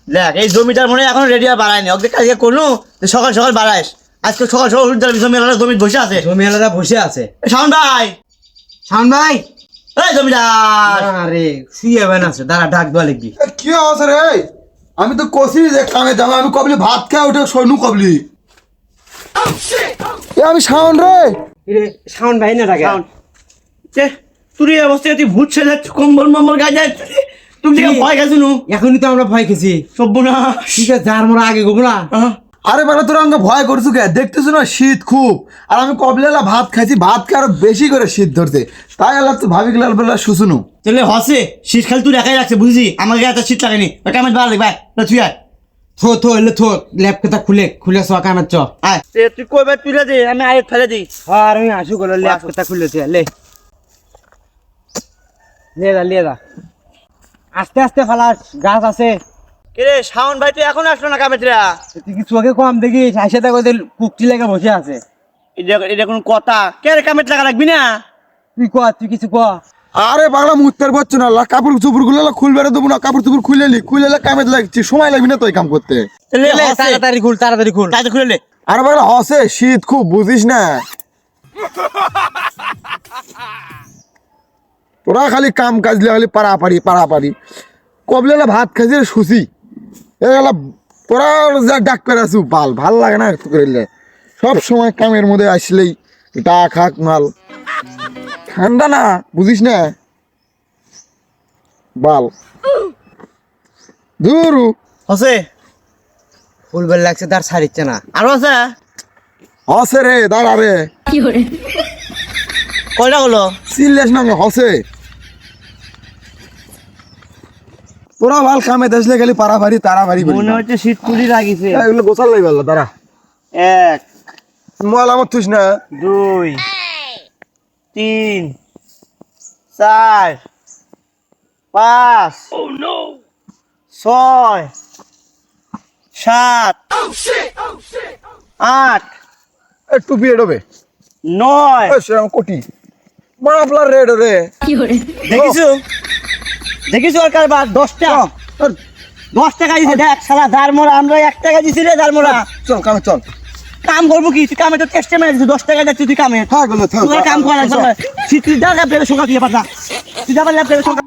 দেখ এই জমিটার মনে এখন রেডি আর বাড়ায়নি, ওকে কালকে করলো সকাল সকাল বাড়াইস, আজকে সকাল সকাল উঠে জমি আলাদা জমি বসে আছে, জমি আলাদা বসে আছে। শাওন ভাই, শাওন ভাই, এই জমিদার আরে শুয়ে বেন আছে, দাঁড়া ডাক দেওয়া লিখবি। কি অবস্থা রে? আমি তো কষি যে কামে যাবো, আমি কবলি ভাত খাই ওটা সৈনু কবলি। আমি শাওন রে। শাওন ভাই না ডাকে। তুই এই অবস্থায় তুই ভূত ছেলে কম্বল মম্বল গায়ে যায়, তুমি ভয় গেছো নু? এখনই তো আমরা ভয় খেয়েছি। সর্বনাশ। ঠিক আছে, যার মোরা আগে ঘুম না। আরে বেলা তোরা আমাকে ভয় করছো কে? দেখতেছো না শীত খুব, আর আমি কবলেলা ভাত খাইছি, ভাত খাই আরো বেশি করে শীত ধরছে, তাই আল্লাহ তো ভাবি গেলাল বেলা শুশুনু। তাহলে হসে শীত খালি তুই একাই রাখছে বুঝছি, আমাকে এত শীত লাগেনি, কেমন ভালো লাগবে তুই আয় থো এলে থো ল্যাপ কথা খুলে সো কামার চ। আয় তুই কইবার তুলে দে, আমি আয় ফেলে দিই। আর আমি আসু গেল ল্যাপ কথা খুলেছে, লে লে যা আস্তে আস্তে ফালাস, গাছ আছে। রে শাওন ভাই তুই এখন আসলো না কামেতরা? তুই কি চোখে কম দেখিস? আসে দেখো কুকটি লেগে বসে আছে। এটা কোন কথা? কে রে কামেত লাগা রাখবি না? তুই কিছু ক। আরে বাংলা মুত্তার বচ্চ না, কাপড় চুপড় গুলো খুলবে দেবো না, কাপড় চুপড় খুলে কামে লাগছে, সময় লাগবে না তো এই কাম করতে। তাড়াতাড়ি খুল কাজ খুলে লে। আরে বাংলা হসে শীত খুব, বুঝিস না? তোরা খালি কাম কাজ খালি পাড়াপাড়ি কবলেলা ভাত খাইছে শুছি এগুলা, তোরা যা ডাক করে আসু ভাল লাগে না করলে, সব সময় কামের মধ্যে আসলেই ডাক হাক মাল, ঠান্ডা না বুঝিস না বাল দূরু হসে ফুলবেল লাগছে, তার ছাড়িচ্ছে না। আরো আছে হসে রে, দাঁড়া রে কয়টা হলো? সিলেস না হসে, তোরা ভাল কামে আসলে খালি পাড়াপাড়ি তাড়াবাড়ি মনে হচ্ছে শীত তুলি লাগিছে। এগুলো গোসাল লাগবে আল্লাহ, দাঁড়া এক মল আমার তুস না, 2 3 4 5 6 7 8 একটু বিয়ে ডবে 9 সেরকম কোটি মাফলার রেড রে, দেখিছো আর কারবার 10টা 10 টাকা দিছে, দেখ শালা দারমোরা, আমরা 1 টাকা দিছি রে দারমোরা। চল কামে চল, কাম করবো কি? তুই কামে তো টেস্টে মেরে দিছিস, 10 টাকা দিচ্ছিস তুই কামে, হ্যাঁ গেলো তুই কাম করা শীত তুই যা ল্যাপ সকাল দিয়ে পাঠা, তুই যাবার ল্যাপ সকাল।